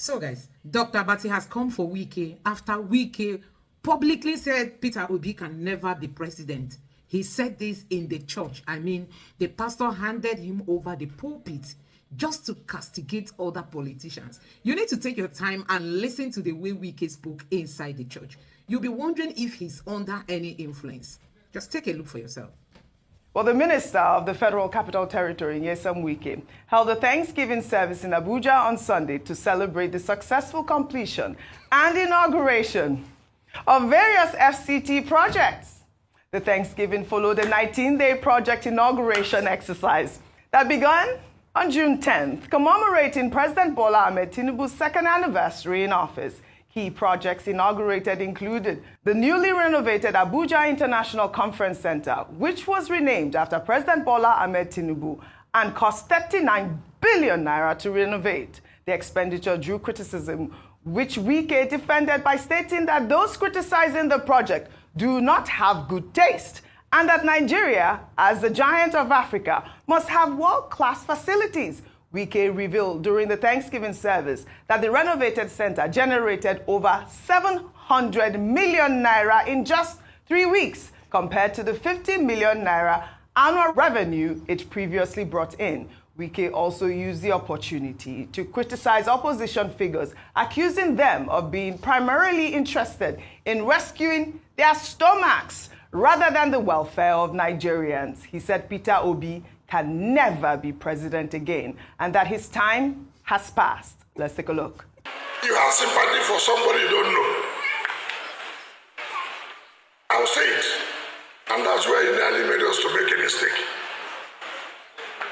So guys, Dr. Abati has come for Wike after Wike publicly said Peter Obi can never be president. He said this in the church. I mean, the pastor handed him over the pulpit just to castigate other politicians. You need to take your time and listen to the way Wike spoke inside the church. You'll be wondering if he's under any influence. Just take a look for yourself. Well, the Minister of the Federal Capital Territory, Nyesom Wike, held a Thanksgiving service in Abuja on Sunday to celebrate the successful completion and inauguration of various FCT projects. The Thanksgiving followed a 19-day project inauguration exercise that began on June 10th, commemorating President Bola Ahmed Tinubu's second anniversary in office. Key projects inaugurated included the newly renovated Abuja International Conference Center, which was renamed after President Bola Ahmed Tinubu and cost 39 billion naira to renovate. The expenditure drew criticism, which Wike defended by stating that those criticizing the project do not have good taste and that Nigeria, as the giant of Africa, must have world-class facilities. Wike revealed during the Thanksgiving service that the renovated center generated over 700 million naira in just 3 weeks, compared to the 50 million naira annual revenue it previously brought in. Wike also used the opportunity to criticize opposition figures, accusing them of being primarily interested in rescuing their stomachs rather than the welfare of Nigerians. He said Peter Obi can never be president again and that his time has passed. Let's take a look. You have sympathy for somebody you don't know. I'll say it. And that's where he nearly made us to make a mistake.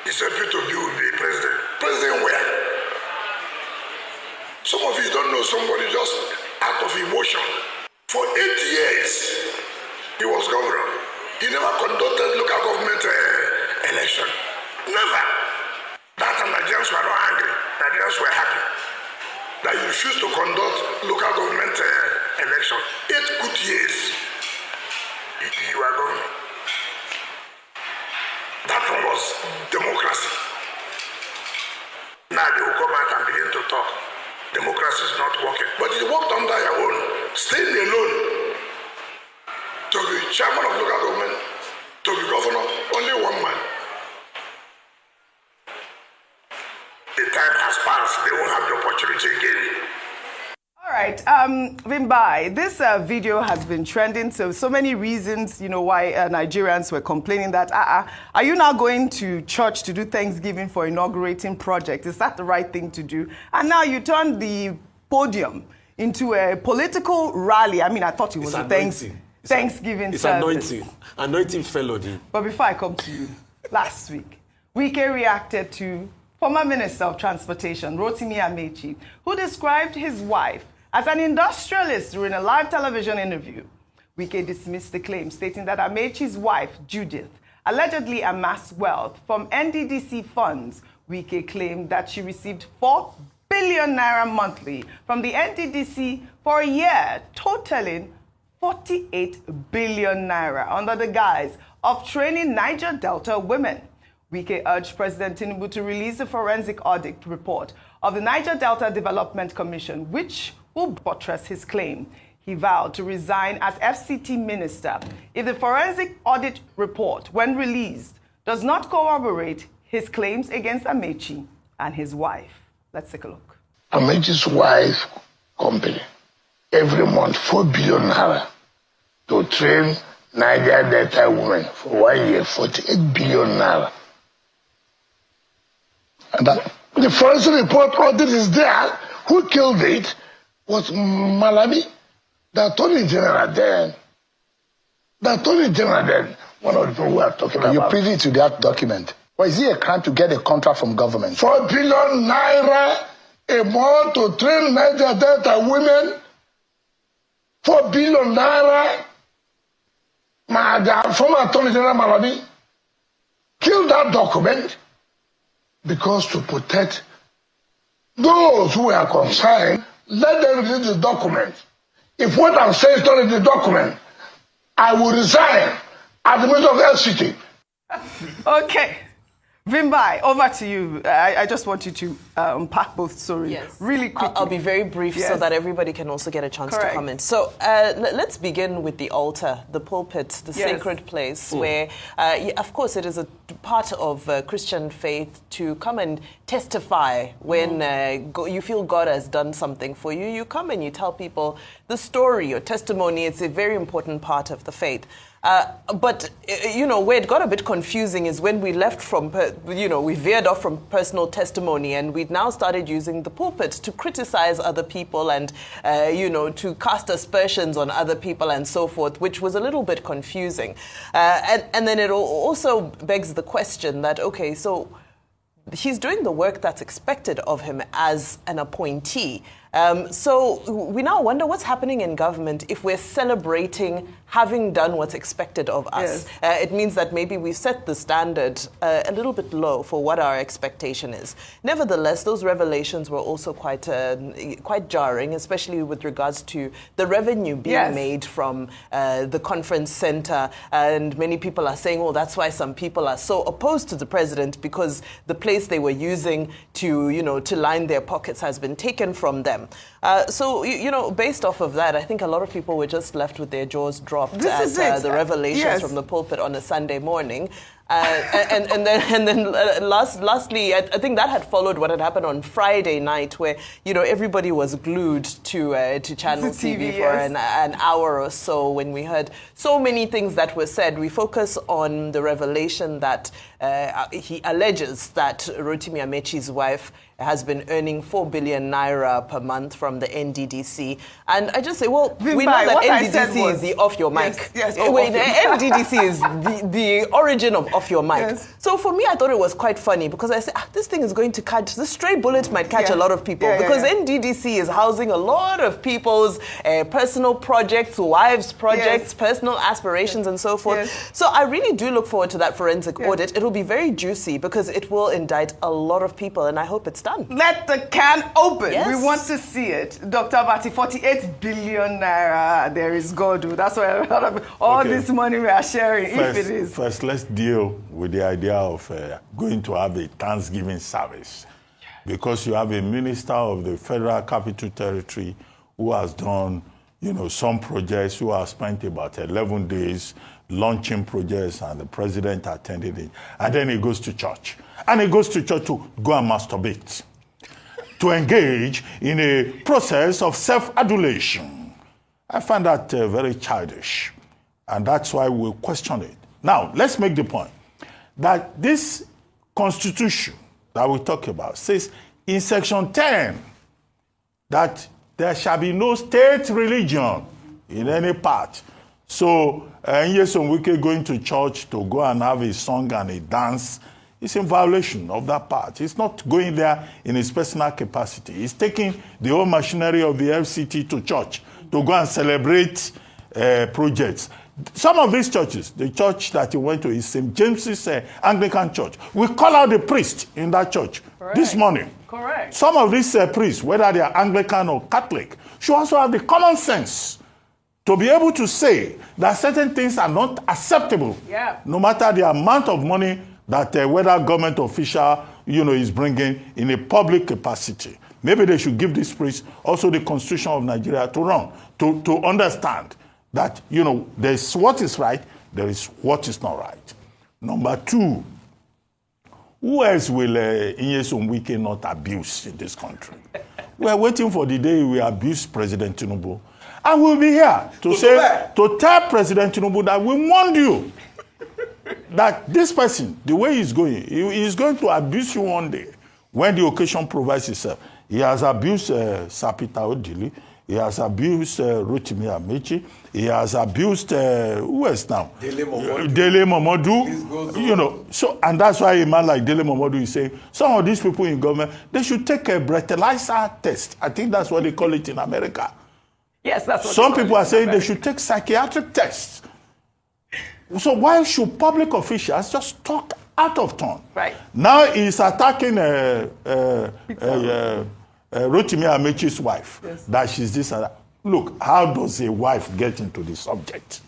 He said Peter Obi will be president. President where? Some of you don't know somebody just out of emotion. For 8 years, he was governor. He never conducted local government election. Never. That time Nigerians were not angry. Nigerians were happy that you refused to conduct local government election. 8 good years you were governor. That one was democracy. Now they will come out and begin to talk. Democracy is not working. But you worked under your own, staying alone. To be chairman of local government, to be governor, only one man. The time has passed. They won't have the opportunity again. All right, Vimbai, this video has been trending, so many reasons, why Nigerians were complaining that, are you now going to church to do Thanksgiving for inaugurating projects? Is that the right thing to do? And now you turn the podium into a political rally. I mean, I thought it was Thanksgiving service. It's anointing felony. But before I come to you, last week, Wike reacted to former Minister of Transportation, Rotimi Amaechi, who described his wife as an industrialist during a live television interview. Wike dismissed the claim, stating that Amaechi's wife, Judith, allegedly amassed wealth from NDDC funds. Wike claimed that she received 4 billion naira monthly from the NDDC for a year, totaling 48 billion naira under the guise of training Niger Delta women. Wike urged President Tinubu to release the forensic audit report of the Niger Delta Development Commission, which will buttress his claim. He vowed to resign as FCT minister if the forensic audit report, when released, does not corroborate his claims against Amaechi and his wife. Let's take a look. Amaechi's wife company, every month 4 billion naira to train Niger Delta women for 1 year, 48 billion naira. And the forensic report audit is there. Who killed it was Malawi, the Attorney General then. The Attorney General then, one of the people we are talking about. You privy to that document. Or is it a crime to get a contract from government? 4 billion naira a month to train Niger Delta women. 4 billion naira. The former Attorney General Malawi killed that document because to protect those who are concerned, let them read the document. If what I'm saying is not in the document, I will resign as the Minister of FCT. Okay. Vimbai, over to you. I just want you to unpack both stories really quickly. I'll be very brief so that everybody can also get a chance to comment. So let's begin with the altar, the pulpit, the sacred place where, of course, it is a part of Christian faith to come and testify when you feel God has done something for you. You come and you tell people the story, your testimony. It's a very important part of the faith. But, where it got a bit confusing is when we left from, we veered off from personal testimony and we'd now started using the pulpit to criticize other people and, to cast aspersions on other people and so forth, which was a little bit confusing. And then it also begs the question that, okay, so he's doing the work that's expected of him as an appointee. So we now wonder what's happening in government if we're celebrating having done what's expected of us. It means that maybe we set the standard a little bit low for what our expectation is. Nevertheless, those revelations were also quite jarring, especially with regards to the revenue being made from the conference center. And many people are saying, well, that's why some people are so opposed to the president, because the place they were using to line their pockets has been taken from them. So, based off of that, I think a lot of people were just left with their jaws dropped at the revelations from the pulpit on a Sunday morning. And then lastly, I think that had followed what had happened on Friday night, where everybody was glued to Channel TV for an hour or so. When we heard so many things that were said, we focus on the revelation that he alleges that Rotimi Amaechi's wife has been earning 4 billion naira per month from the NDDC. And I just say, well, we know that NDDC is the off your mic. Yes, the NDDC is the origin of off your mic. Yes. So for me, I thought it was quite funny because I said, this thing is going to catch, the stray bullet might catch a lot of people because NDDC is housing a lot of people's personal projects, wives' projects, personal aspirations and so forth. Yes. So I really do look forward to that forensic audit. It'll be very juicy because it will indict a lot of people and I hope it's done. Let the can open. Yes. We want to see it. Dr. Abati, 48 billion naira, there is God. That's why a lot of all this money we are sharing, if it is. First, let's deal with the idea of going to have a Thanksgiving service. Because you have a minister of the Federal Capital Territory who has done, some projects, who has spent about 11 days launching projects, and the president attended it. And then he goes to church. And he goes to church to go and masturbate, to engage in a process of self-adulation. I find that very childish, and that's why we question it. Now, let's make the point that this constitution that we talk about says in section 10 that there shall be no state religion in any part. So, Nyesom Wike going to church to go and have a song and a dance, it's in violation of that part. He's not going there in his personal capacity. He's taking the whole machinery of the FCT to church to go and celebrate projects. Some of these churches, the church that he went to is St. James's Anglican Church. We call out the priest in that church this morning. Correct. Some of these priests, whether they are Anglican or Catholic, should also have the common sense to be able to say that certain things are not acceptable, no matter the amount of money that whether government official, is bringing in a public capacity. Maybe they should give this priest also the Constitution of Nigeria to run, to understand that, there's what is right, there is what is not right. Number two, who else will Nyesom Wike not abuse in this country? We are waiting for the day we abuse President Tinubu. And we'll be here to tell President Tinubu that we warned you that this person, the way he's going to abuse you one day when the occasion provides itself. He has abused Sapita Odili. He has abused Rotimi Amaechi. He has abused, who else now? Dele Momodu. So, and that's why a man like Dele Momodu is saying, some of these people in government, they should take a breathalyzer test. I think that's what they call it in America. Yes, that's what some people are saying they should take psychiatric tests. So why should public officials just talk out of turn? Right. Now he's attacking Rotimi Amaechi's wife, that she's this and that. Look, how does a wife get into the subject?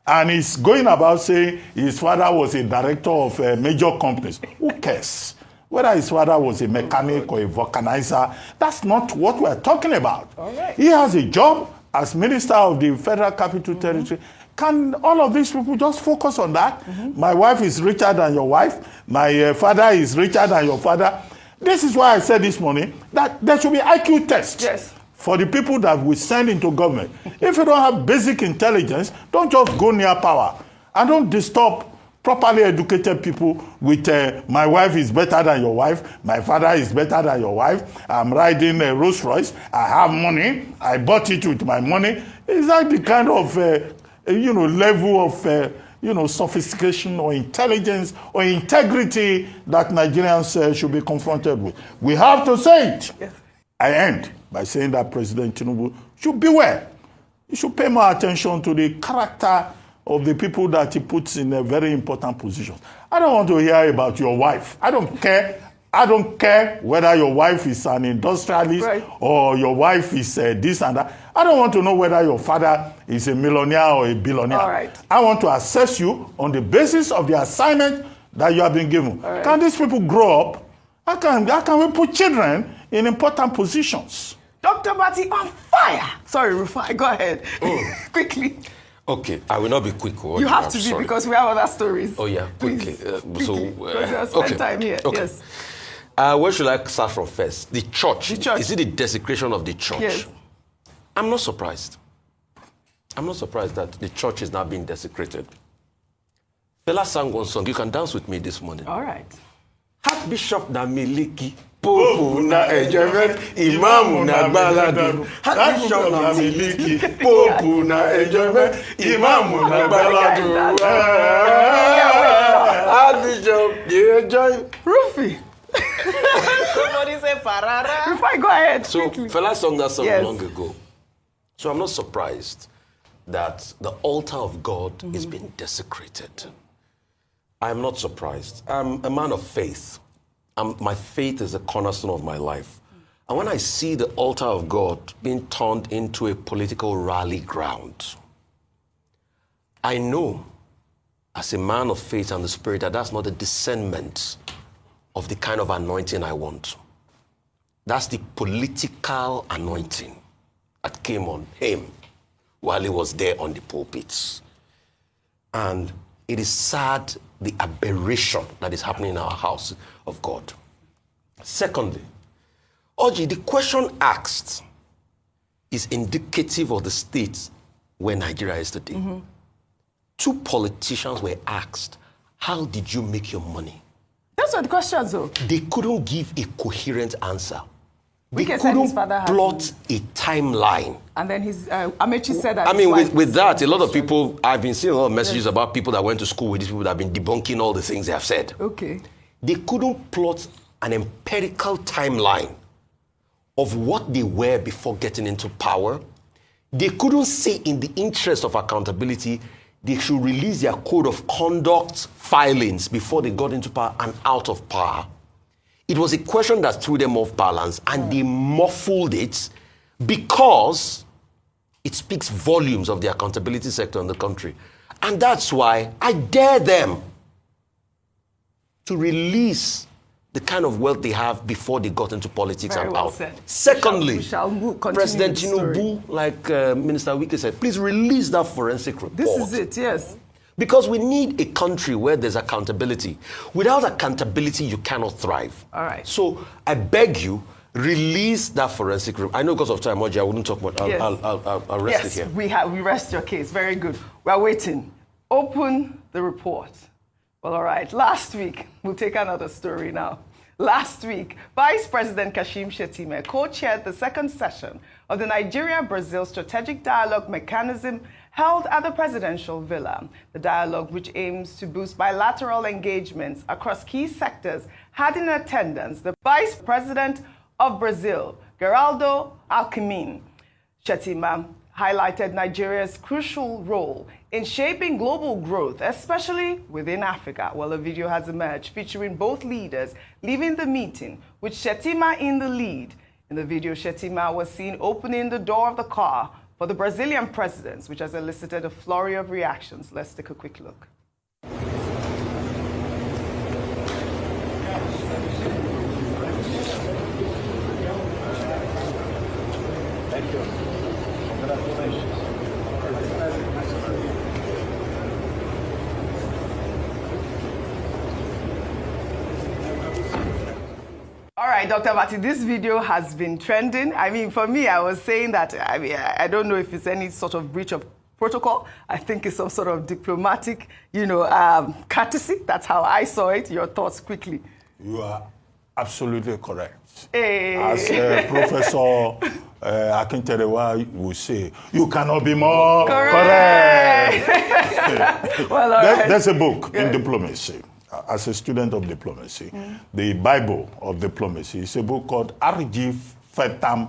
And he's going about saying his father was a director of major companies. Who cares? Whether his father was a mechanic or a vulcanizer, that's not what we're talking about. All right. He has a job as Minister of the Federal Capital Territory. Can all of these people just focus on that? My wife is richer than your wife. My father is richer than your father. This is why I said this morning that there should be IQ tests. Yes. For the people that we send into government. If you don't have basic intelligence, don't just go near power. And don't disturb properly educated people with my wife is better than your wife, my father is better than your wife, I'm riding a Rolls Royce, I have money, I bought it with my money. Is that the kind of level of sophistication or intelligence or integrity that Nigerians should be confronted with? We have to say it. Yes. I end by saying that President Tinubu should beware. He should pay more attention to the character of the people that he puts in a very important position. I don't want to hear about your wife. I don't care. I don't care whether your wife is an industrialist or your wife is this and that. I don't want to know whether your father is a millionaire or a billionaire. All right. I want to assess you on the basis of the assignment that you have been given. Right. Can these people grow up? How can we put children in important positions? Dr. Abati on fire. Sorry, Rufai, go ahead. Quickly. Okay, I will not be quick. You have to be because we have other stories. Oh, yeah, quickly. Spend time here. Okay. Yes. Where should I start from first? The church. The church. Is it the desecration of the church? Yes. I'm not surprised. I'm not surprised that the church is now being desecrated. Fela sang one song. You can dance with me this morning. All right. Archbishop na miliki, Pope na enjoyment, Imam na baladu. Archbishop na miliki, Pope na enjoyment, Imam na baladu. Archbishop, you enjoy. Rufai. Somebody say Parara. Rufai, go ahead. So Fela sung that song Yes. long ago. So I'm not surprised that the altar of God is being desecrated. I'm not surprised. I'm a man of faith. My faith is the cornerstone of my life. And when I see the altar of God being turned into a political rally ground, I know as a man of faith and the spirit that that's not a discernment of the kind of anointing I want. That's the political anointing that came on him while he was there on the pulpits. And it is sad, the aberration that is happening in our house of God. Secondly, Oji, the question asked is indicative of the state where Nigeria is today. Two politicians were asked, how did you make your money? Those were the questions, though. They couldn't give a coherent answer. They Wike said his couldn't father had plot a timeline. And then his Amaechi said that. I mean, with that, a lot of people, I've been seeing a lot of messages about people that went to school with these people that have been debunking all the things they have said. Okay. They couldn't plot an empirical timeline of what they were before getting into power. They couldn't say in the interest of accountability, they should release their code of conduct filings before they got into power and out of power. It was a question that threw them off balance, and they muffled it because it speaks volumes of the accountability sector in the country. And that's why I dare them to release the kind of wealth they have before they got into politics. Very and well out. said. Secondly, we shall President continue with the story. Tinubu, like Minister Wike said, please release that forensic report. This is it, yes. Because we need a country where there's accountability. Without accountability, you cannot thrive. All right. So I beg you, release that forensic report. I know because of time, Oji, I wouldn't talk about it. Yes. I'll rest it here. Yes, we rest your case. Very good. We are waiting. Open the report. Well, all right. Last week, we'll take another story now. Last week, Vice President Kashim Shettima co-chaired the second session of the Nigeria-Brazil Strategic Dialogue Mechanism held at the Presidential Villa. The dialogue, which aims to boost bilateral engagements across key sectors, had in attendance the Vice President of Brazil, Geraldo Alckmin. Shettima highlighted Nigeria's crucial role in shaping global growth, especially within Africa. Well, a video has emerged featuring both leaders leaving the meeting, with Shettima in the lead. In the video, Shettima was seen opening the door of the car for the Brazilian president, which has elicited a flurry of reactions. Let's take a quick look. Thank you. Congratulations. All right, Dr. Abati, this video has been trending. I mean, for me, I was saying that, I don't know if it's any sort of breach of protocol. I think it's some sort of diplomatic, courtesy. That's how I saw it. Your thoughts quickly. You are absolutely correct. Hey. As Professor Akinterewa would say, you cannot be more correct. Well, all right. There's a book in diplomacy. As a student of diplomacy, the Bible of diplomacy is a book called R.G. Fetham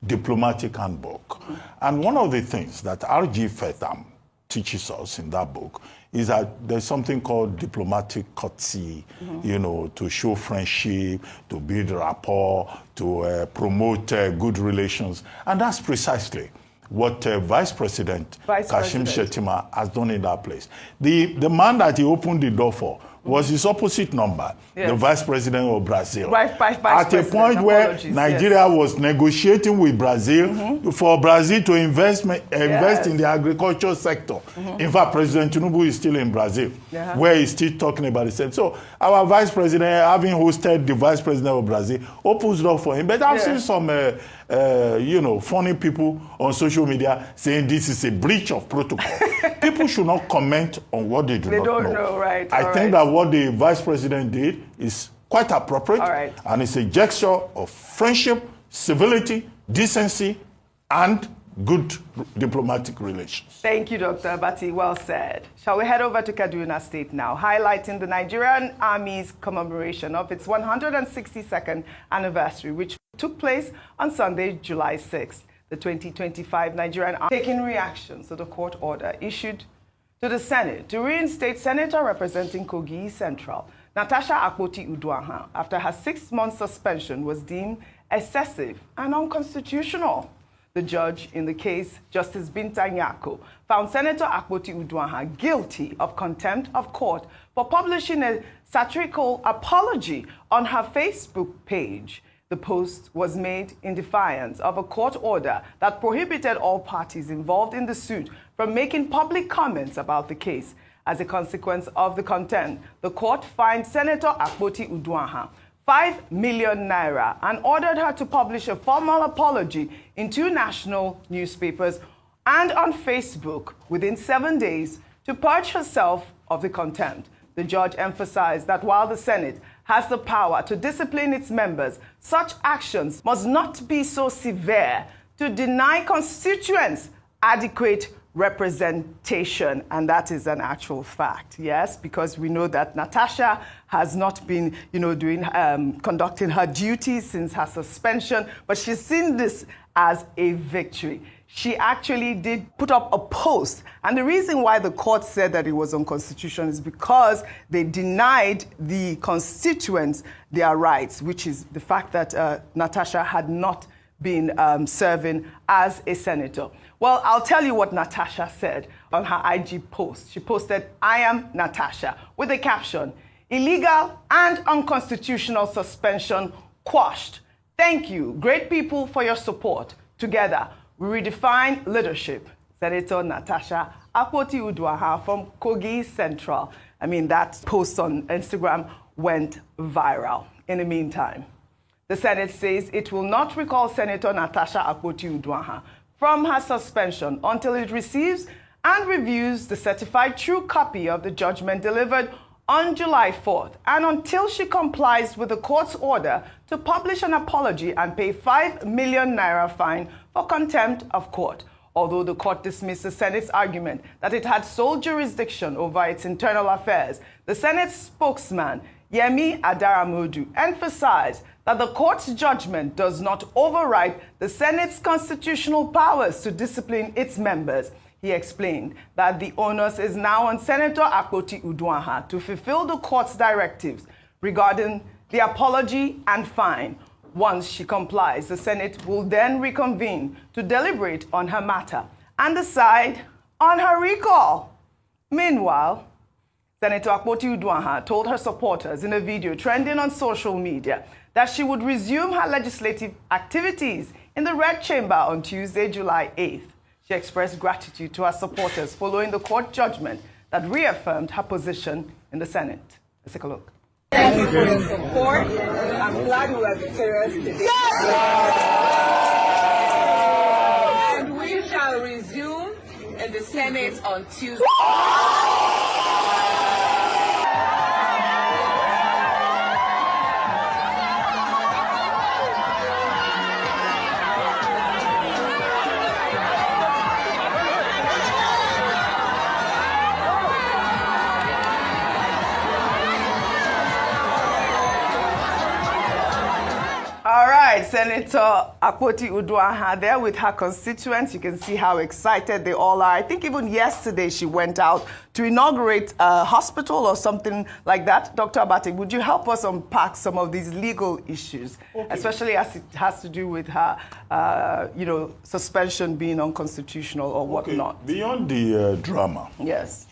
Diplomatic Handbook. And one of the things that R.G. Fetham teaches us in that book is that there's something called diplomatic courtesy, to show friendship, to build rapport, to promote good relations. And that's precisely what Vice President Kashim Shettima has done in that place. The man that he opened the door for was his opposite number, the Vice President of Brazil. At a point where Nigeria was negotiating with Brazil for Brazil to invest in the agriculture sector. In fact, President Tinubu is still in Brazil, where he's still talking about it. So our Vice President, having hosted the Vice President of Brazil, opens the door for him. But I've seen some funny people on social media saying this is a breach of protocol. People should not comment on what they do not know. They don't know, right? I think that what the Vice President did is quite appropriate, and it's a gesture of friendship, civility, decency, and good diplomatic relations. Thank you, Dr. Abati. Well said. Shall we head over to Kaduna State now, highlighting the Nigerian Army's commemoration of its 162nd anniversary, which took place on Sunday, July 6th. The 2025 Nigerian Army taking reactions to the court order issued to the Senate to reinstate Senator representing Kogi Central, Natasha Akpoti-Uduaghan, after her 6-month suspension was deemed excessive and unconstitutional. The judge in the case, Justice Binta Nyako, found Senator Akpoti-Uduaghan guilty of contempt of court for publishing a satirical apology on her Facebook page. The post was made in defiance of a court order that prohibited all parties involved in the suit from making public comments about the case. As a consequence of the contempt, the court fined Senator Akpoti-Uduaghan 5 million naira and ordered her to publish a formal apology in 2 national newspapers and on Facebook within 7 days to purge herself of the contempt. The judge emphasized that while the Senate has the power to discipline its members, such actions must not be so severe to deny constituents adequate representation. And that is an actual fact, yes, because we know that Natasha has not been, conducting her duties since her suspension, but she's seen this as a victory. She actually did put up a post. And the reason why the court said that it was unconstitutional is because they denied the constituents their rights, which is the fact that Natasha had not been serving as a senator. Well, I'll tell you what Natasha said on her IG post. She posted, "I am Natasha," with a caption, "Illegal and unconstitutional suspension quashed. Thank you, great people, for your support. Together, we redefine leadership." Senator Natasha Akpoti-Uduaghan from Kogi Central. I mean, that post on Instagram went viral. In the meantime, the Senate says it will not recall Senator Natasha Akpoti-Uduaghan from her suspension until it receives and reviews the certified true copy of the judgment delivered on July 4th, and until she complies with the court's order to publish an apology and pay 5 million naira fine for contempt of court. Although the court dismissed the Senate's argument that it had sole jurisdiction over its internal affairs, the Senate spokesman, Yemi Adaramodu, emphasized that the court's judgment does not override the Senate's constitutional powers to discipline its members. He explained that the onus is now on Senator Akpoti-Uduaghan to fulfill the court's directives regarding the apology and fine. Once she complies, the Senate will then reconvene to deliberate on her matter. and decide on her recall. Meanwhile, Senator Akpoti Uduaghan told her supporters in a video trending on social media that she would resume her legislative activities in the Red Chamber on Tuesday, July 8th. She expressed gratitude to her supporters following the court judgment that reaffirmed her position in the Senate. Let's take a look. Thank you for your support. I'm glad we were victorious today. And we shall resume in the Senate on Tuesday. All right, Senator Akpoti Uduaghan there with her constituents. You can see how excited they all are. I think even yesterday she went out to inaugurate a hospital or something like that. Dr. Abati, would you help us unpack some of these legal issues, especially as it has to do with her, suspension being unconstitutional or whatnot? Beyond the drama, yes,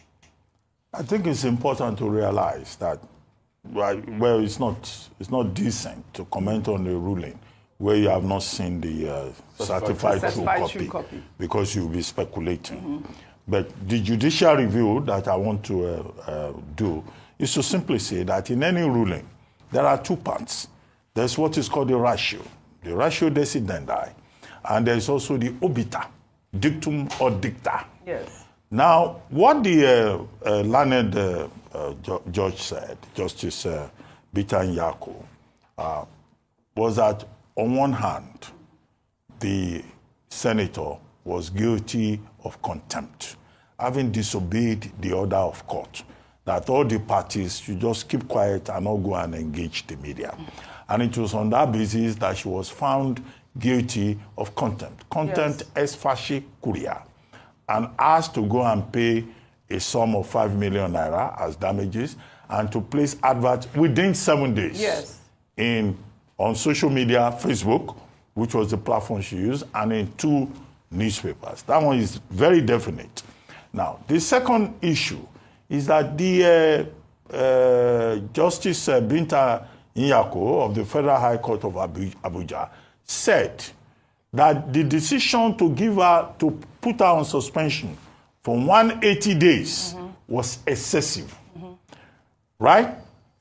I think it's important to realize that well, it's not decent to comment on a ruling where you have not seen the certified true copy because you'll be speculating. But the judicial review that I want to do is to simply say that in any ruling, there are two parts. There's what is called the ratio decidendi, and there's also the obiter, dictum or dicta. Yes. Now, what the learned judge said, Justice Bitan Yako, was that on one hand, the senator was guilty of contempt, having disobeyed the order of court, that all the parties should just keep quiet and not go and engage the media. And it was on that basis that she was found guilty of contempt. Contempt es facie curia, and asked to go and pay a sum of 5 million naira as damages and to place adverts within 7 days on social media, Facebook, which was the platform she used, and in 2 newspapers. That one is very definite. Now, the second issue is that the Justice Binta Nyako of the Federal High Court of Abuja said that the decision to give her, to put her on suspension for 180 days was excessive, right?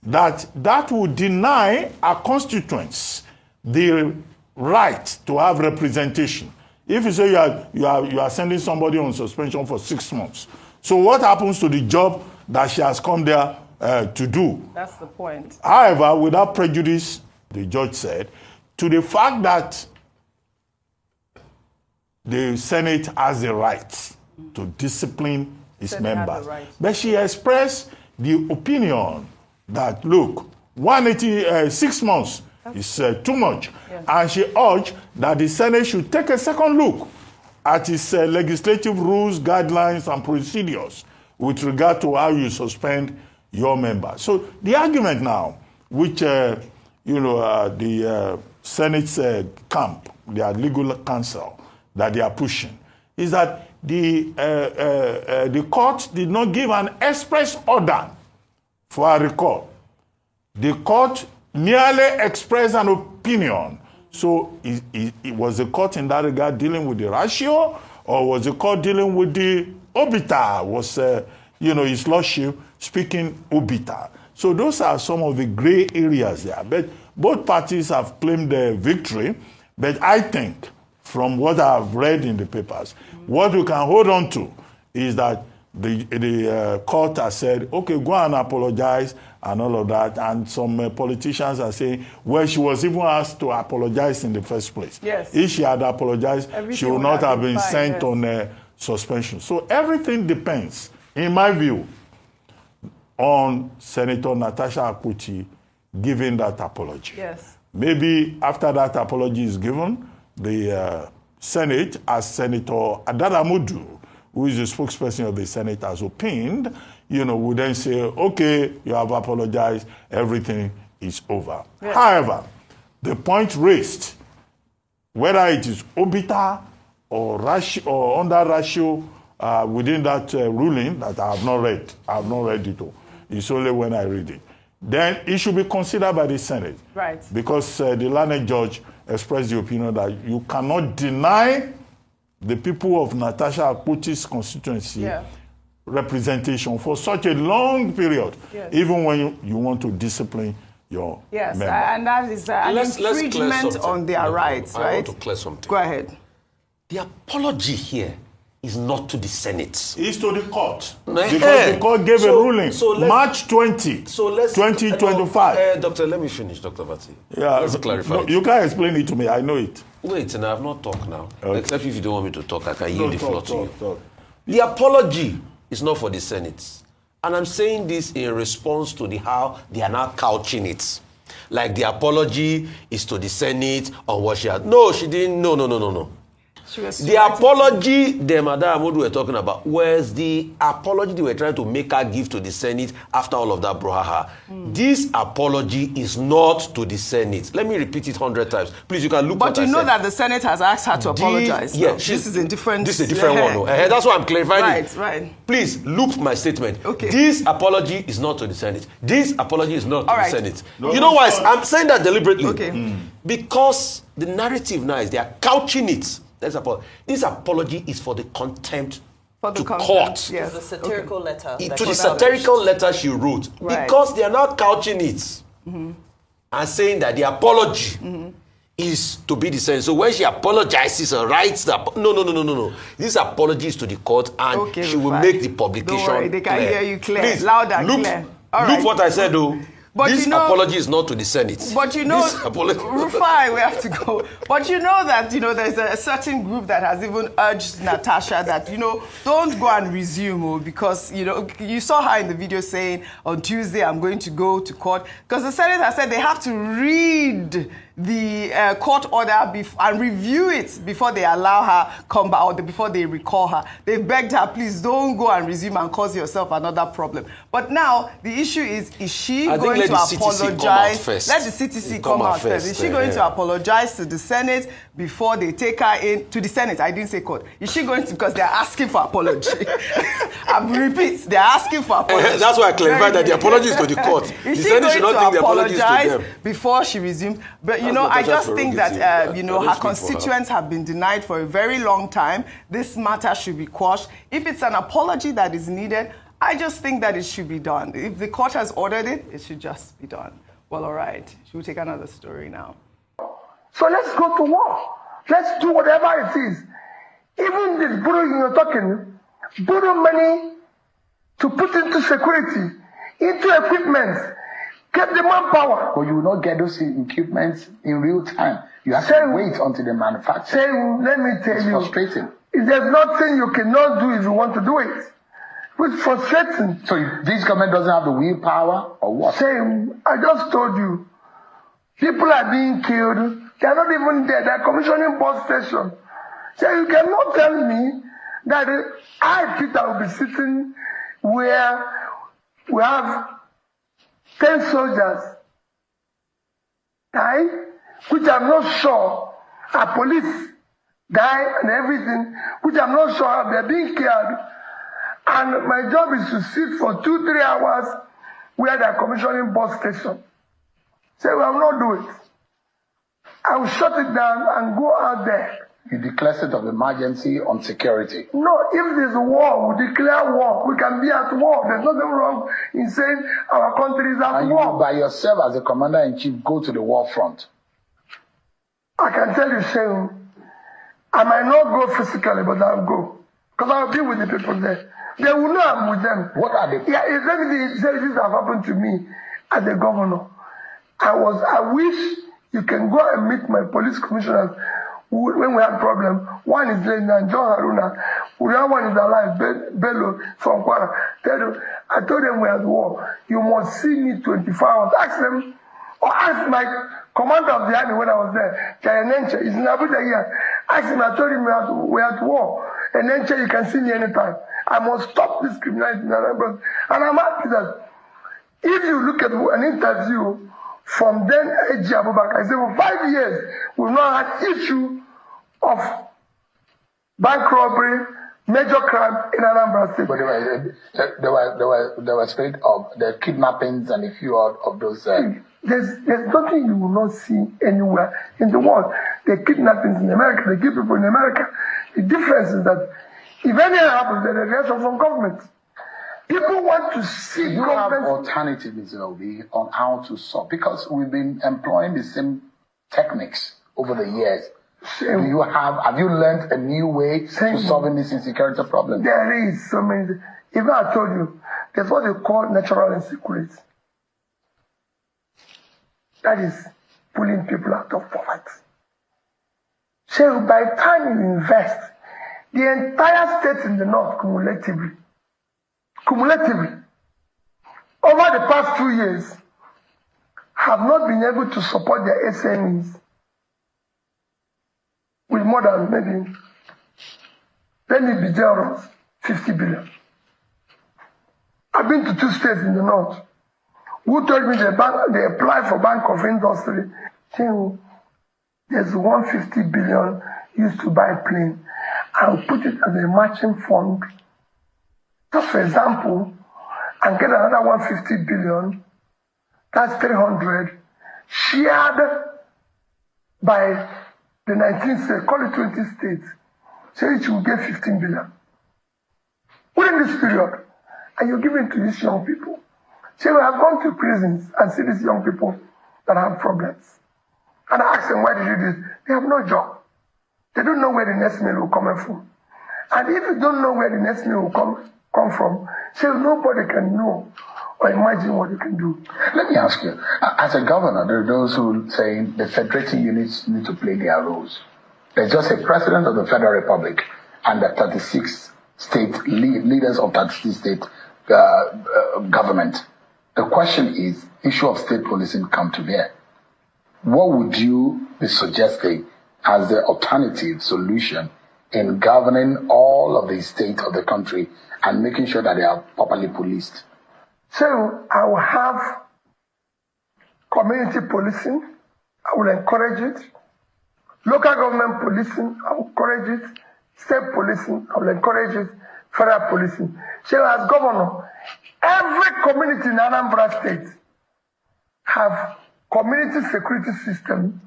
That would deny our constituents the right to have representation. If you say you are sending somebody on suspension for 6 months, so what happens to the job that she has come there to do? That's the point. However, without prejudice, the judge said, to the fact that the Senate has the right to discipline its members. But she expressed the opinion that, look, 6 months is too much. Yes. And she urged that the Senate should take a second look at its legislative rules, guidelines, and procedures with regard to how you suspend your members. So the argument now, which the Senate's camp, their legal counsel, that they are pushing, is that the court did not give an express order for a recall. The court merely expressed an opinion. So it was the court in that regard dealing with the ratio, or was the court dealing with the obiter? Was his lordship speaking obiter? So those are some of the gray areas there. But both parties have claimed their victory. But I think, from what I've read in the papers, what we can hold on to is that the court has said, okay, go and apologize and all of that. And some politicians are saying, well, she was even asked to apologize in the first place. Yes. If she had apologized, she would not have been sent on suspension. So everything depends, in my view, on Senator Natasha Akpoti giving that apology. Yes. Maybe after that apology is given, the Senate, as Senator Adaramudu, who is the spokesperson of the Senate, has opined, would then say, okay, you have apologized, everything is over. Yes. However, the point raised, whether it is obiter or under ratio within that ruling that I have not read. I have not read it all. It's only when I read it. Then it should be considered by the Senate. Right. Because the learned judge expressed the opinion that you cannot deny the people of Natasha Akpoti's constituency representation for such a long period, even when you want to discipline your member. And that is an infringement on their rights, right? I want to clear something. Go ahead. The apology here is not to the Senate. It's to the court. Because the court gave a ruling March 20, 2025. Doctor, let me finish, Dr. Abati. Yeah, let's clarify. No, you can't explain it to me. I know it. Wait, and I have not talked now. Okay. Except if you don't want me to talk, I can yield the floor to you. The apology is not for the Senate. And I'm saying this in response to how they are now couching it. Like the apology is to the Senate on what she had. No, she didn't. No. The apology the Madam Amodu were talking about was the apology they were trying to make her give to the Senate after all of that brouhaha. This apology is not to the Senate. Let me repeat it 100 times. Please, you can look But you know that the Senate has asked her to apologize. This is a different... This is a different one. That's why I'm clarifying it. Right. Please, loop my statement. Okay. This apology is not to the Senate. This apology is not to the Senate. You know why? I'm saying that deliberately. Okay. Because the narrative now is they are couching it. This apology is for the contempt to court. Yes. The satirical letter. To the satirical letter she wrote. Right. Because they are not couching it and saying that the apology is to be the same. So when she apologizes and writes that, no. This apology is to the court and she will make the publication. Don't worry, they can hear you clear. Please, Loud and clear. Look what I said though. But this apology is not to the Senate. But Rufai, we have to go. But you know that, there's a certain group that has even urged Natasha that, don't go and resume because, you saw her in the video saying on Tuesday, I'm going to go to court. Because the Senate has said they have to read the court order and review it before they allow her come back or before they recall her. They begged her, please don't go and resume and cause yourself another problem. But now the issue is she going to apologize? Let the CTC come out first. Is she going to apologize to the Senate before they take her in to the Senate? I didn't say court. Is she going to, because they're asking for apology? I repeat, they're asking for apology. That's why I clarified that the apology is to the court. The Senate should not think the apology is to them. Before she resumes? But I just think that her constituents have been denied for a very long time. This matter should be quashed. If it's an apology that is needed, I just think that it should be done. If the court has ordered it, it should just be done. Well, all right. Should we take another story now? So let's go to war. Let's do whatever it is. Even this borrowing you're talking, borrow money to put into security, into equipment, get the manpower. But you will not get those equipment in real time. You have to wait until they manufacture. Let me tell you. It's frustrating. There's nothing you cannot do if you want to do it. It's frustrating. So this government doesn't have the willpower or what? I just told you. People are being killed. They are not even there. They are commissioning bus station. So you cannot tell me that I, Peter, will be sitting where we have 10 soldiers die, which I'm not sure are police die and everything, which I'm not sure they're being killed. And my job is to sit for 2-3 hours where they're commissioning bus station. So I will not do it. I will shut it down and go out there. You declare state of emergency on security. No, if there's a war, we declare war. We can be at war. There's nothing wrong in saying our country is at war. You by yourself as a commander-in-chief go to the war front? I can tell you, Shane, I might not go physically, but I'll go. Because I'll be with the people there. They will know I'm with them. What are they? Yeah, let me tell you this have happened to me as a governor. I wish you can go and meet my police commissioners when we have problem. One is Lieutenant John Haruna. The other one is alive, Bello from Kwara. I told them we are at war. You must see me 24 hours. Ask them, or ask my commander of the army when I was there, Nenche. He's in Abuja here. Ask him, I told him we are at war. And Nenche, you can see me anytime. I must stop this criminality. And I'm happy that if you look at an interview from then A.G. Abubakar, I said for 5 years, we've not had issue of bank robbery, major crime in Anambra State. But there was straight of the kidnappings and a few of those. There's nothing you will not see anywhere in the world. The kidnappings in America, they kill people in America. The difference is that if anything happens, there's a reaction from government. People want to see you have alternatives, Mr. Obi, on how to solve, because we've been employing the same techniques over the years. Have you learned a new way to solving this insecurity problem? There is so many. Even I told you, there's what they call natural insecurity. That is pulling people out of poverty. So by the time you invest, the entire state in the north cumulatively, over the past 2 years, have not been able to support their SMEs with more than maybe, let me be generous, 50 billion. I've been to 2 states in the north who told me they applied for Bank of Industry. There's 150 billion used to buy a plane. I'll put it as a matching fund, just for example, and get another 150 billion, that's 300, shared by the 19 states, call it 20 states, so each will get 15 billion. Within this period, and you're giving to these young people. So we have gone to prisons and see these young people that have problems. And I ask them, why did you do this? They have no job. They don't know where the next meal will come from. And if you don't know where the next meal will come from, so nobody can know or imagine what you can do. Let me ask you, as a governor, there are those who say the federating units need to play their roles. There's just a president of the Federal Republic and the 36 state leaders of 36 state government. The question is, issue of state policing come to bear. What would you be suggesting as the alternative solution in governing all of the states of the country and making sure that they are properly policed? So I will have community policing. I will encourage it. Local government policing, I will encourage it. State policing, I will encourage it. Federal policing. So as governor, every community in Anambra State have community security system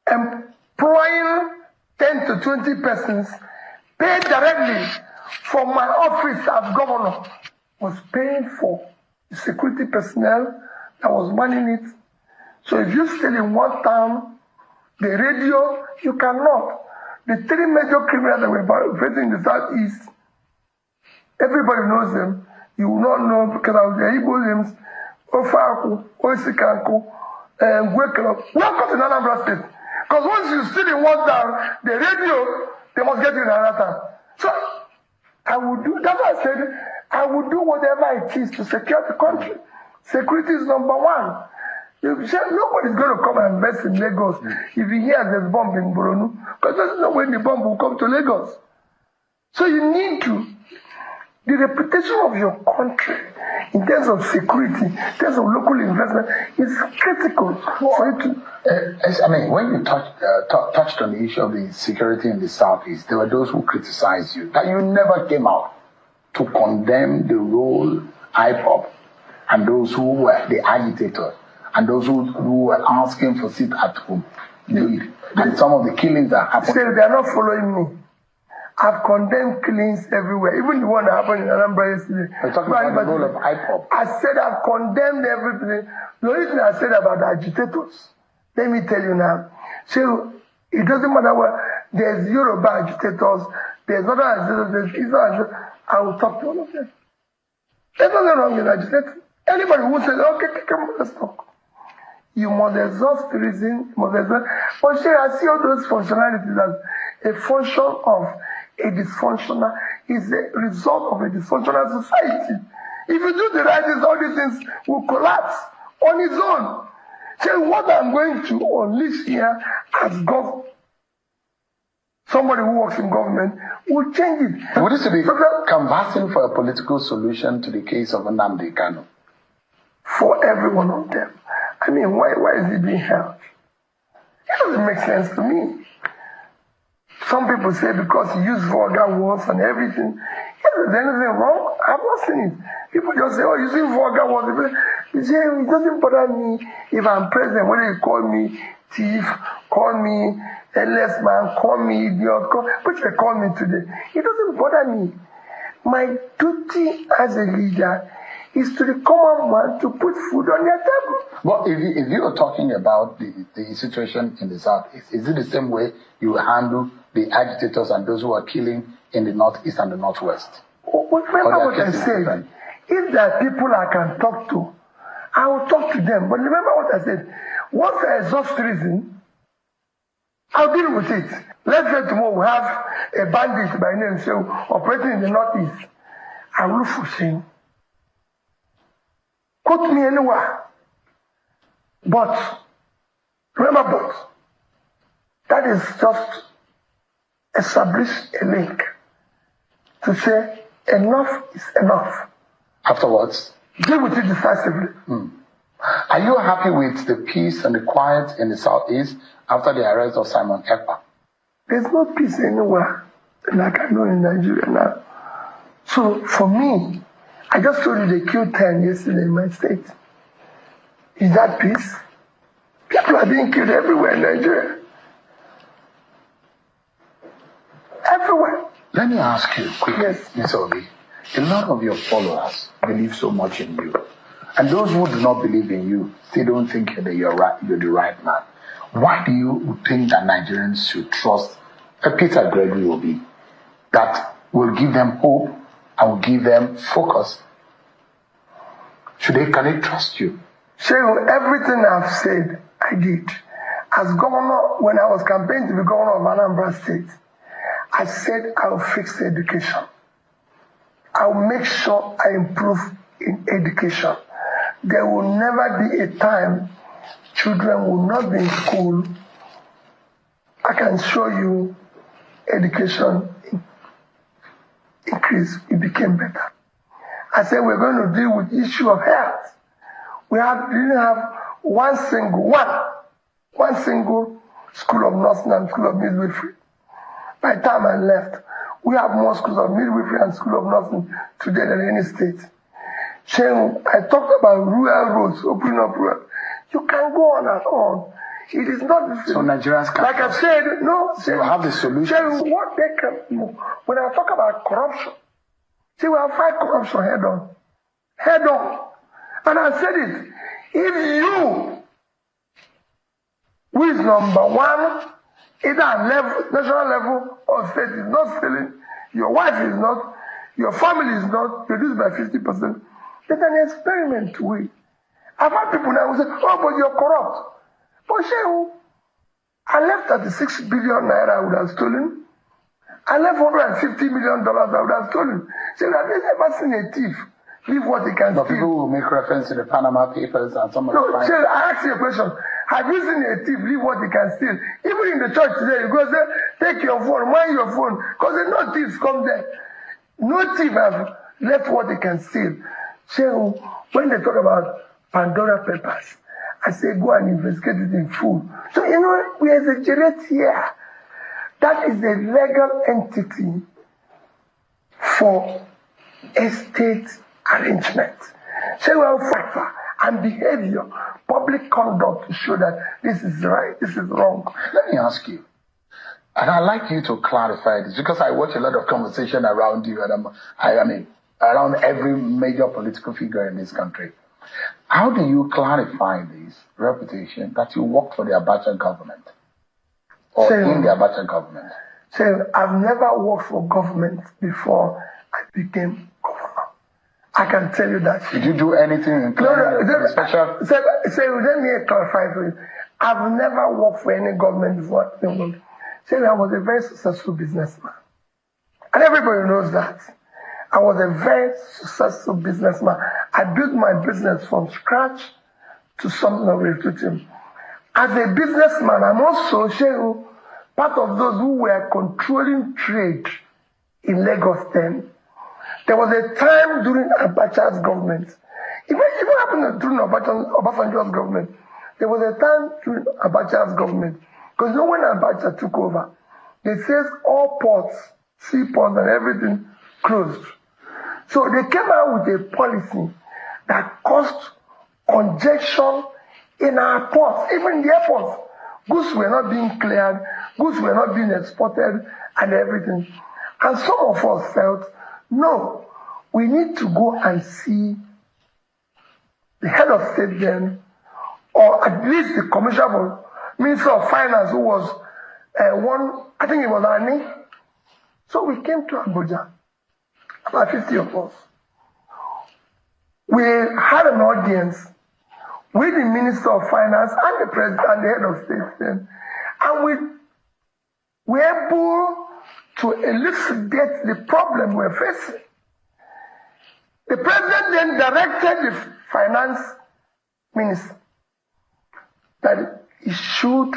employing 10 to 20 persons paid directly from my office as governor, was paying for the security personnel that was manning it. So if you stay in one town, the radio, you cannot. The 3 major criminals that were operating in the southeast, everybody knows them. You will not know because of the Igbo names, Ofaku, Oisikanku, and Wike. Welcome to Anambra State. Because once you sit in one town, the radio, they must get you in another town. So I would do, that's why I said, I would do whatever it is to secure the country. Security is number one. Nobody's going to come and invest in Lagos if he hears there's bomb in Boronu, because there's no way the bomb will come to Lagos. So you need to, the reputation of your country in terms of security, in terms of local investment, is critical for you to. When you touched on the issue of the security in the southeast, there were those who criticized you that you never came out to condemn the role IPOB and those who were the agitators and those who were asking for sit at home lead and some of the killings that happened. So they are not following me. I've condemned killings everywhere, even the one that happened in Anambra yesterday. You're talking about the role of IPOB. I said I've condemned everything. The only thing I said about the agitators, let me tell you now. So it doesn't matter what, there's Yoruba agitators, there's other agitators, there's Israel agitators. I will talk to all of them. There's nothing wrong with agitators. Anybody who says, okay, come on, let's talk. You must exhaust the reason, you must exhaust. But I see all those functionalities as a function of a dysfunctional, is a result of a dysfunctional society. If you do the right things, all these things will collapse on its own. So what I'm going to unleash here as somebody who works in government will change it. Would it be canvassing for a political solution to the case of Nnamdi Kanu? For every one of them. I mean, why is it being held? It doesn't make sense to me. some people say because he used vulgar words and everything. Is there anything wrong? I've not seen it. People just say, oh, using vulgar words. You say, it doesn't bother me if I'm president, whether you call me thief, call me a less man, call me idiot, which they call me today. It doesn't bother me. My duty as a leader is to the common man to put food on their table. Well, if you are talking about the situation in the South, is it the same way you handle the agitators and those who are killing in the Northeast and the Northwest? Remember what I said. If there are people I can talk to, I will talk to them. But remember what I said. Once I exhaust reason, I'll deal with it. Let's say tomorrow we have a bandit by name so operating in the Northeast. I will look for him. Quote me anywhere. But, remember, that is just establish a link to say enough is enough. Afterwards? Deal with it decisively. Are you happy with the peace and the quiet in the Southeast after the arrest of Simon Ekpa? There's no peace anywhere like I know in Nigeria now. So for me, I just told you they killed 10 yesterday in my state. Is that peace? People are being killed everywhere in Nigeria. Everywhere. Let me ask you quickly, Yes. Ms. Obi. A lot of your followers believe so much in you. And those who do not believe in you still don't think that you're the right man. Why do you think that Nigerians should trust a Peter Gregory Obi that will give them hope and will give them focus? Can they trust you? Shehu, everything I've said, I did. As governor, when I was campaigning to be governor of Anambra State, I said I'll fix education. I'll make sure I improve in education. There will never be a time children will not be in school. I can show you education increased. It became better. I said we're going to deal with the issue of health. We didn't have one single school of nursing and school of midwifery. By the time I left, we have more schools of midwifery and school of nursing today than any state. I talked about rural roads, opening up rural. You can go on and on. It is not. So Nigerians can. Like I said, no. You have the solution. What they can. When I talk about corruption, we have fight corruption head on. Head on. And I said it. If you, who is number one, either at national level or state, is not stealing, your wife is not, your family is not, reduced by 50%, then an experiment with. I've had people now who say, oh, but you're corrupt. But Shehu, I left 36 billion naira I would have stolen. I left $150 million I would have stolen. So have you ever seen a thief leave what he can steal? People will make reference to the Panama Papers and some of the No, Shehu, I ask you a question. Have you seen a thief leave what he can steal? Even in the church today, you go say, take your phone, mind your phone. Because there's no thieves come there. No thief have left what he can steal. Shehu, when they talk about Pandora Papers, I say go and investigate it in full. So, we exaggerate here. That is a legal entity for estate arrangement. So we have factor and behavior, public conduct to show that this is right, this is wrong. Let me ask you, and I'd like you to clarify this, because I watch a lot of conversation around you, and around every major political figure in this country. How do you clarify this reputation that you work for the Abacha government? Or in the Abacha government? I've never worked for government before I became governor. I can tell you that. Did you do anything including special? Let me clarify for you. I've never worked for any government before. I was a very successful businessman. And everybody knows that. I was a very successful businessman. I built my business from scratch to something of a. As a businessman, I'm also part of those who were controlling trade in Lagos then. There was a time during Abacha's government, even happened during Obasanjo's government, there was a time during Abacha's government, because when Abacha took over, they says all ports, seaports and everything closed. So they came out with a policy that caused congestion in our ports, even in the airports. Goods were not being cleared, goods were not being exported and everything. And some of us felt, no, we need to go and see the head of state then, or at least the commissioner, Minister of Finance, who was I think it was Annie. So we came to Abuja, about 50 of us. We had an audience with the Minister of Finance and the President and the head of state then, and we were able to elucidate the problem we're facing. The President then directed the Finance Minister that he should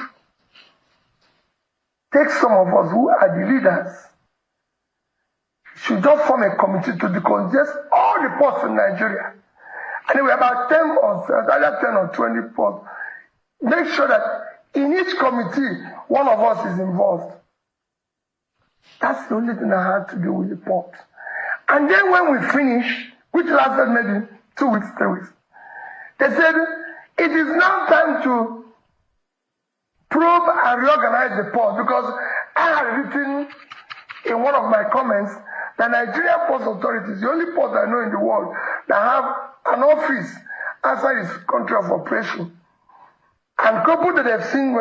take some of us who are the leaders, should just form a committee to decongest all the ports in Nigeria. And there were about 10 or 20 ports. Make sure that in each committee, one of us is involved. That's the only thing I had to do with the port. And then when we finished, which lasted maybe 2 weeks, 3 weeks, they said, it is now time to probe and reorganize the port, because I had written in one of my comments that Nigerian Port Authority is the only port I know in the world that have an office outside its country of operation. And couple that they've seen,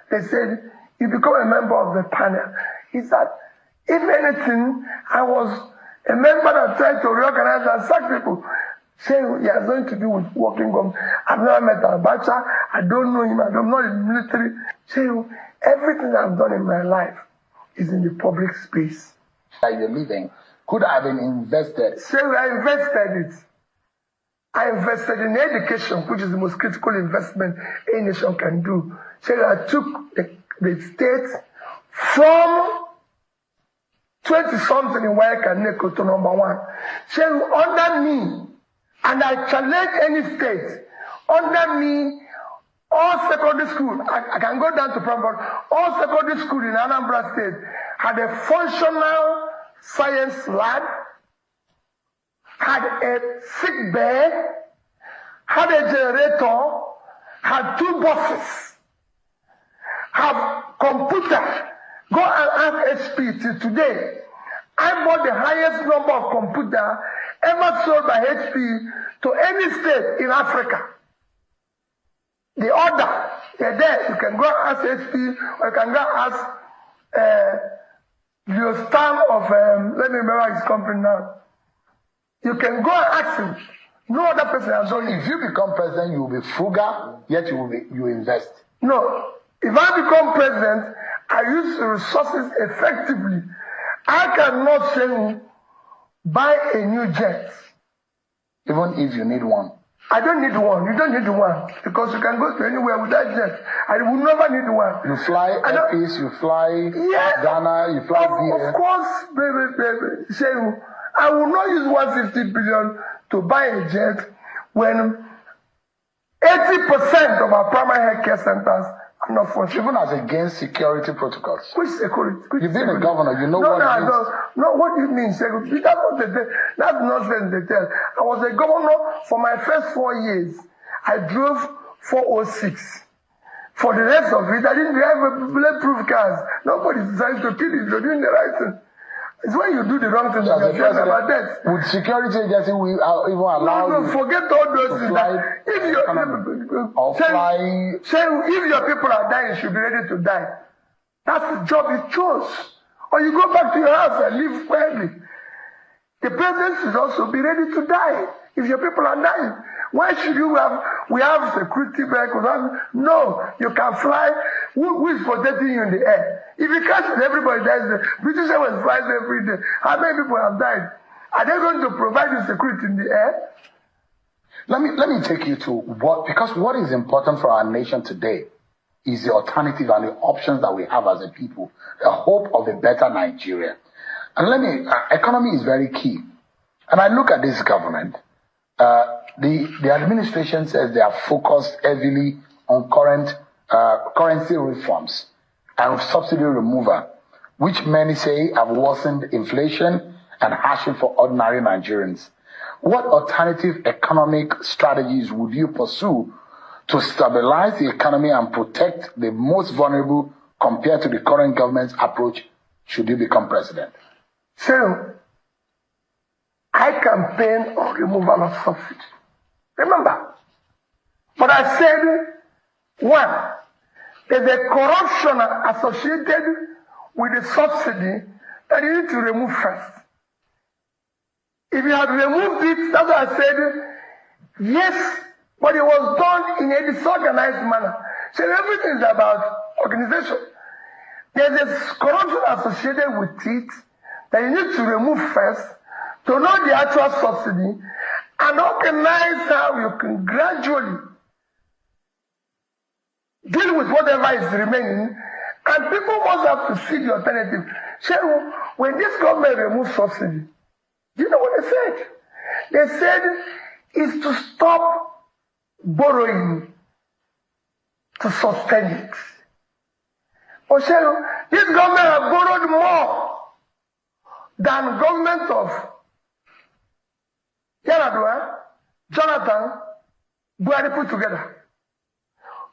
they said, you become a member of the panel. He said, if anything, I was a member that tried to reorganize and sack people. Saying he has nothing to do with working government. I've never met Abacha. I don't know him. I'm not in the military. Saying everything I've done in my life is in the public space. That you're living could have been invested. Saying I invested it. I invested in education, which is the most critical investment a nation can do. Saying I took the state from 20-something in Wike and Neko to number 1. Saying under me, and I challenge any state, under me, all secondary school, I can go down to primary, all secondary school in Anambra State had a functional science lab, had a sick bed, had a generator, had 2 buses, have computer. Go and ask HP till today. I bought the highest number of computer ever sold by HP to any state in Africa. The order, they're there. You can go and ask HP, or you can go and ask the star of, let me remember his company now. You can go and ask him. No other person has done it. If you become president, you will be frugal, yet you invest. No. If I become president, I use the resources effectively. I cannot say, buy a new jet. Even if you need one. I don't need one. You don't need one. Because you can go to anywhere with that jet. I will never need one. You fly Airpeace, you fly Ghana, you fly BA. Of course, baby. Say, I will not use 150 billion to buy a jet when 80% of our primary health care centers are not functioning. Even as against security protocols. Which security? You've been a governor, you know what it means. No, what do you mean security? That's nonsense they tell. I was a governor for my first 4 years. I drove 406. For the rest of it, I didn't drive bulletproof cars. Nobody's trying to kill you. You're doing the right thing. It's when you do the wrong thing that you're talking about that. Would security agency even allow you? No, forget all those things. If your people are dying, you should be ready to die. That's the job you chose. Or you go back to your house and live quietly. The president should also be ready to die if your people are dying. Why should we have security vehicles? No, you can fly. Who is protecting you in the air? If you catch it, everybody dies. The British Airways flies every day. How many people have died? Are they going to provide you security in the air? Let me take you to because what is important for our nation today is the alternative and the options that we have as a people, the hope of a better Nigeria. And economy is very key. And I look at this government, the administration says they are focused heavily on currency reforms and subsidy removal. which many say have worsened inflation and hardship for ordinary Nigerians. What alternative economic strategies would you pursue to stabilize the economy and protect the most vulnerable compared to the current government's approach should you become president? So, I campaign on removal of subsidy. Remember, but I said, one, there's a corruption associated with the subsidy that you need to remove first. If you had removed it, that's why I said, yes, but it was done in a disorganized manner. So everything is about organization. There's a corruption associated with it that you need to remove first to know the actual subsidy and organize how you can gradually deal with whatever is remaining, and people must have to see the alternative. So when this government removes subsidy, do you know what they said? They said is to stop borrowing to sustain it. Oshelo, this government has borrowed more than government of Yaradua, Jonathan, Buhari put together.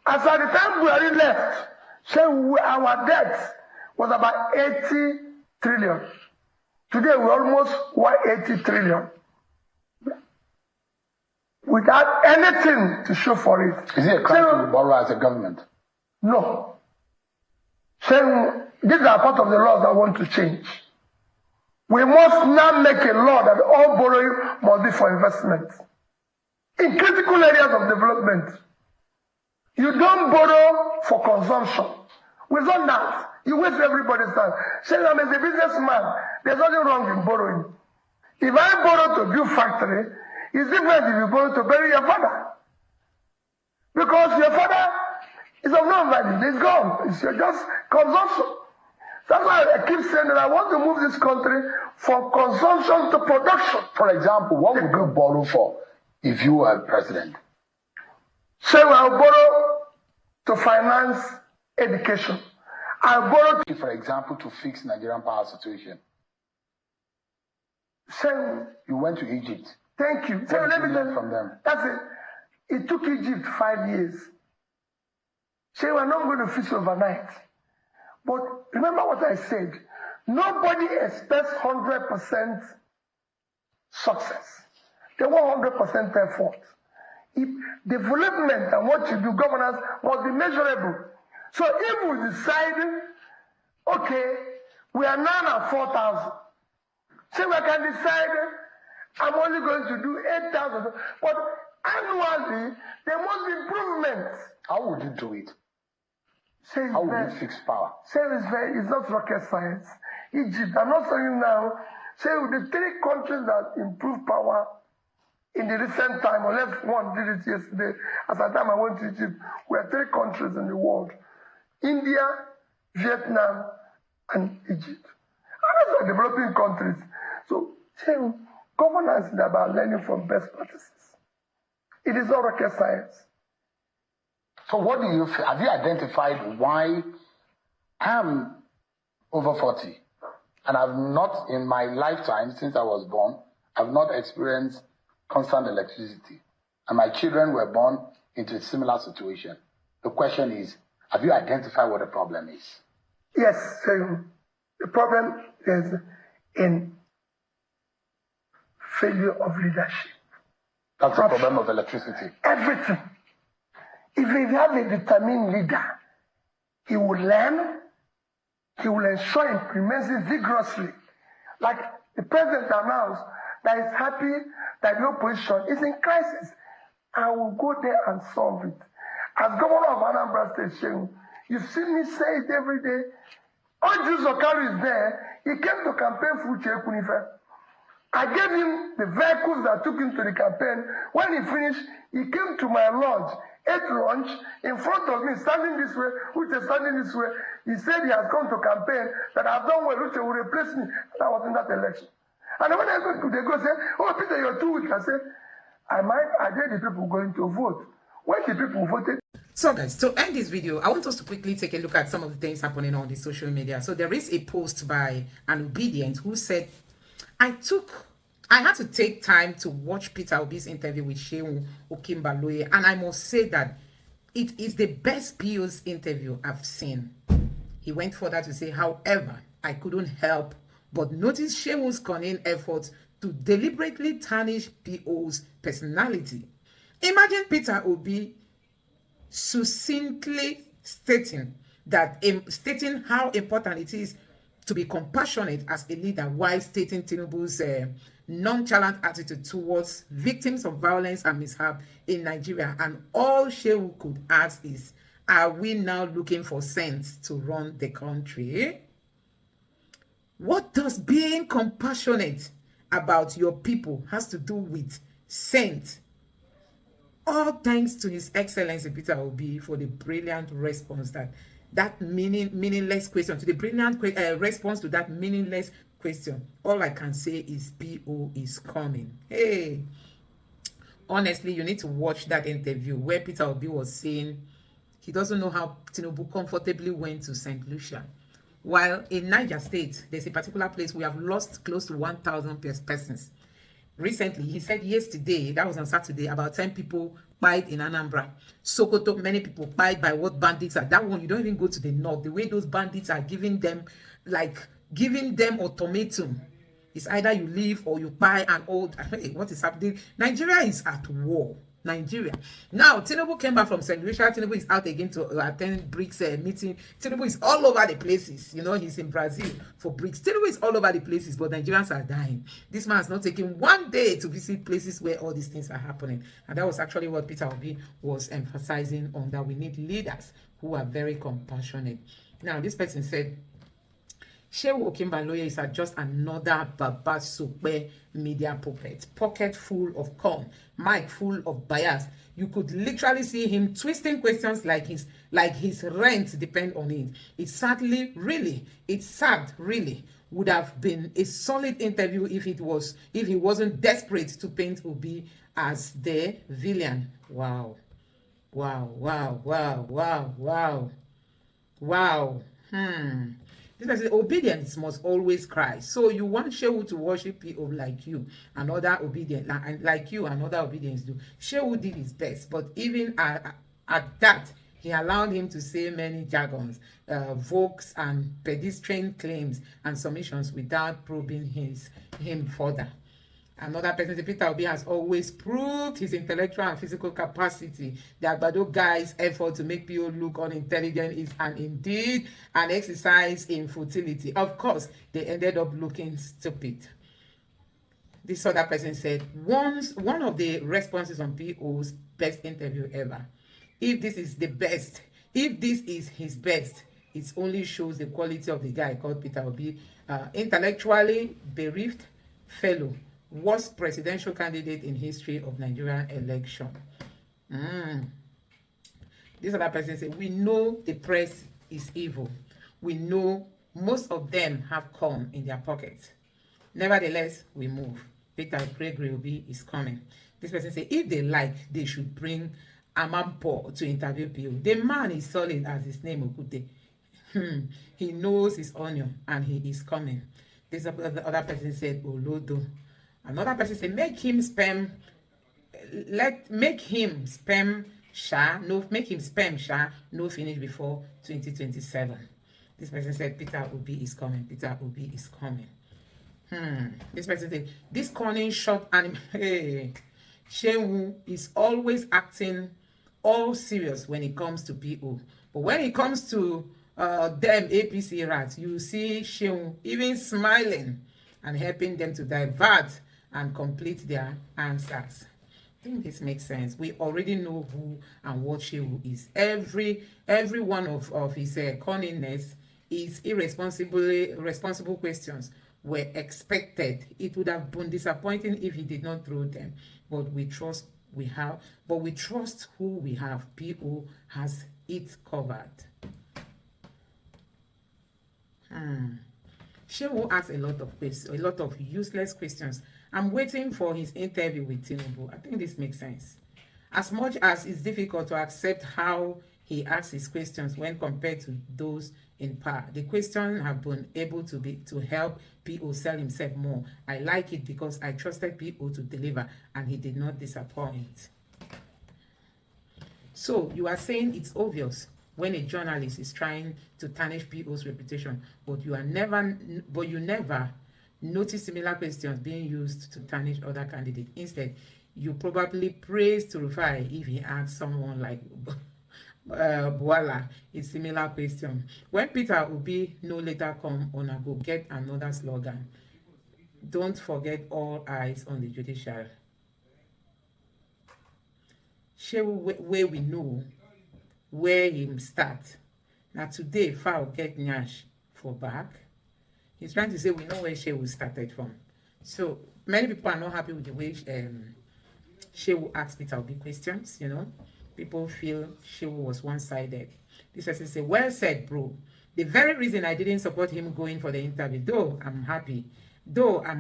As at the time Buhari left, so our debt was about 80 trillion. Today we're almost 180 trillion. Without anything to show for it. Is it a crime to borrow as a government? No. So these are part of the laws I want to change. We must now make a law that all borrowing must be for investment. In critical areas of development, you don't borrow for consumption. Without that, you waste everybody's time. Say, I'm a businessman, there's nothing wrong in borrowing. If I borrow to build factory, it's different if you borrow to bury your father. Because your father is of no value, he's gone. It's just consumption. That's why I keep saying that I want to move this country from consumption to production. For example, what would you borrow for if you were president? So I'll borrow to finance education. I'll borrow, for example, to fix Nigerian power situation. So you went to Egypt. Thank you. So let me tell you from them. That's it. It took Egypt 5 years. So we're not going to fix overnight. But remember what I said. Nobody expects 100% success. They want 100% effort. If development and what you do, governance, must be measurable. So if we decide, okay, we are now at 4,000. So we can decide, I'm only going to do 8,000. But annually, there must be improvement. How would you do it? How would you fix power? It's not rocket science. Egypt, I'm not saying now, say the 3 countries that improve power in the recent time, unless one did it yesterday, as the time I went to Egypt, we are 3 countries in the world. India, Vietnam, and Egypt. And those are developing countries. So, governance is about learning from best practices. It is not rocket science. So what do you feel? Have you identified why I'm over 40 and I've not, in my lifetime, since I was born, I've not experienced constant electricity. And my children were born into a similar situation. The question is, have you identified what the problem is? Yes, so the problem is in failure of leadership. That's the problem of electricity. Everything. If you have a determined leader, he will learn, he will ensure implements it vigorously. Like the president announced that he's happy that the opposition is in crisis. I will go there and solve it. As governor of Anambra State, you see me say it every day. Oju Zokari is there. He came to campaign for Uche Kunife. I gave him the vehicles that took him to the campaign. When he finished, he came to my lodge, ate lunch in front of me, standing this way, Uche standing this way. He said he has come to campaign, that I've done well, Uche will replace me. And I was in that election. And when I go to, they go say, oh, Peter, you're too weak. I said, I dare the people going to vote. When the people voted. So guys, to end this video, I want us to quickly take a look at some of the things happening on the social media. So there is a post by an obedient who said, I had to take time to watch Peter Obi's interview with Shehu Okimbaloye, and I must say that it is the best PO's interview I've seen. He went further to say, however, I couldn't help but notice Shehu's cunning efforts to deliberately tarnish PO's personality. Imagine Peter Obi succinctly stating how important it is to be compassionate as a leader, while stating Tinubu's nonchalant attitude towards victims of violence and mishap in Nigeria. And all Shehu could ask is, are we now looking for sense to run the country? What does being compassionate about your people has to do with sense? All thanks to His Excellency Peter Obi for the brilliant response that meaningless question, to the brilliant response to that meaningless question. All I can say is PO is coming. Hey, honestly, you need to watch that interview where Peter Obi was saying he doesn't know how Tinubu comfortably went to St. Lucia. While in Niger State, there's a particular place we have lost close to 1,000 persons. Recently, he said yesterday, that was on Saturday, about 10 people died in Anambra. Sokoto, many people died by what bandits are. That one, you don't even go to the north. The way those bandits are giving them ultimatum. It's either you leave or you buy an old. Hey, what is happening? Nigeria is at war. Nigeria. Now, Tinubu came back from St. Lucia. Tinubu is out again to attend BRICS meeting. Tinubu is all over the places. You know, he's in Brazil for BRICS. Tinubu is all over the places, but Nigerians are dying. This man has not taken one day to visit places where all these things are happening. And that was actually what Peter Obi was emphasizing on, that we need leaders who are very compassionate. Now, this person said, Shehu Okimbaloye is just another Baba Sope media puppet, pocket full of corn, mic full of bias. You could literally see him twisting questions like his rent depend on it. It's sad, really, would have been a solid interview if he wasn't desperate to paint Obi as the villain. Wow. This person, obedience must always cry. So you want Shehu to worship people like you, another obedient, like you, another obedience do. Shehu did his best, but even at that, he allowed him to say many jargons, vokes, and pedestrian claims and submissions without probing him further. Another person, Peter Obi, has always proved his intellectual and physical capacity. The Agbado guy's effort to make people look unintelligent is indeed an exercise in futility. Of course, they ended up looking stupid. This other person said, one of the responses on PO's best interview ever. If this is his best, it only shows the quality of the guy called Peter Obi. Intellectually bereft fellow, worst presidential candidate in history of Nigerian election. This other person said, we know the press is evil. We know most of them have corn in their pockets. Nevertheless, we move. Peter Gregory Obi is coming. This person said, if they like, they should bring Amampo to interview people. The man is solid as his name Okute. He knows his onion and he is coming. This other person said, Olodo. Another person said, make him spam Sha, no finish before 2027. This person said, Peter Obi is coming. Peter Obi is coming. This person said, this cunning short animal. Hey, Shehu is always acting all serious when it comes to PO. But when it comes to them APC rats, you see Shehu even smiling and helping them to divert and complete their answers. I think this makes sense. We already know who and what Shehu is. Every one of his cunningness is responsible questions were expected. It would have been disappointing if he did not throw them. But we trust who we have. PO has it covered. Shehu asks a lot of questions, a lot of useless questions. I'm waiting for his interview with Tinubu. I think this makes sense. As much as it's difficult to accept how he asks his questions when compared to those in power, the questions have been able to help P.O. sell himself more. I like it because I trusted P.O. to deliver, and he did not disappoint. So you are saying it's obvious when a journalist is trying to tarnish P.O.'s reputation, but you never notice similar questions being used to tarnish other candidates. Instead, you probably praise to Rufai if he asks someone like Boala a similar question. When Peter Obi no later come on a go get another slogan, don't forget all eyes on the judiciary. Where we know where him start. Now today, Fowl get Nyash for back. He's trying to say we know where Shehu started from. So many people are not happy with the way Shehu asked Peter Obi questions, you know. People feel Shehu was one-sided. This person say, well said, bro. The very reason I didn't support him going for the interview, though I'm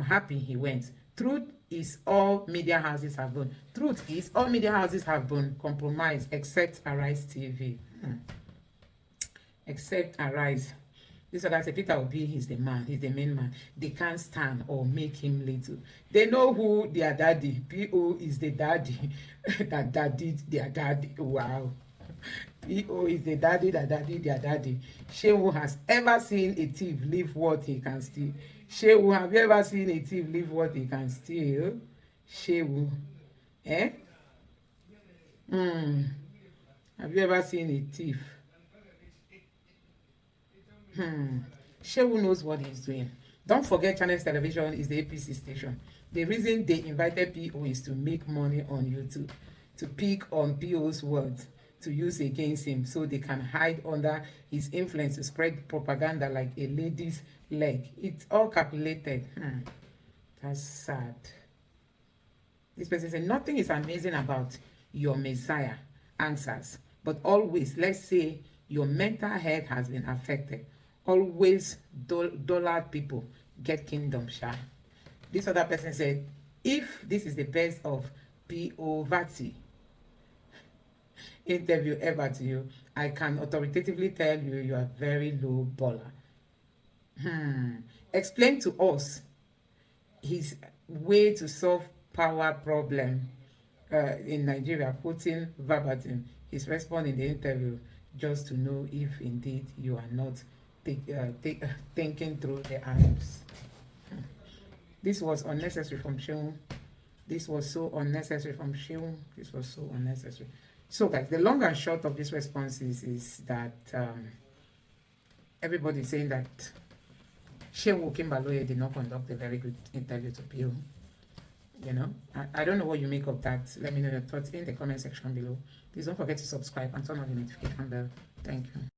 happy he went. Truth is all media houses have been. Truth is all media houses have been compromised except Arise TV. Except Arise. This other say Peter Obi is the man, he's the main man. They can't stand or make him little. They know who their daddy. P.O. is the daddy that daddied their daddy. Wow. P.O. is the daddy that daddied their daddy. Shehu has ever seen a thief leave what he can steal? Shehu, have you ever seen a thief leave what he can steal? Shehu. Eh? Have you ever seen a thief? Shehu knows what he's doing. Don't forget Channels Television is the APC station. The reason they invited P.O. is to make money on YouTube, to pick on P.O.'s words, to use against him so they can hide under his influence to spread propaganda like a lady's leg. It's all calculated. That's sad. This person said, nothing is amazing about your Messiah answers, but always, let's say, your mental health has been affected. Always dollar people get kingdom shine. This other person said, if this is the best of P.O. Vati interview ever to you, I can authoritatively tell you you are very low baller. Explain to us his way to solve power problem in Nigeria, putting verbatim his response in the interview just to know if indeed you are not thinking through the items. This was unnecessary from Shehu. This was so unnecessary from Shehu. This was so unnecessary. So guys, the long and short of this response is that everybody is saying that Shehu Kimbaloye did not conduct a very good interview to P.O. You know, I don't know what you make of that. Let me know your thoughts in the comment section below. Please don't forget to subscribe and turn on the notification bell. Thank you.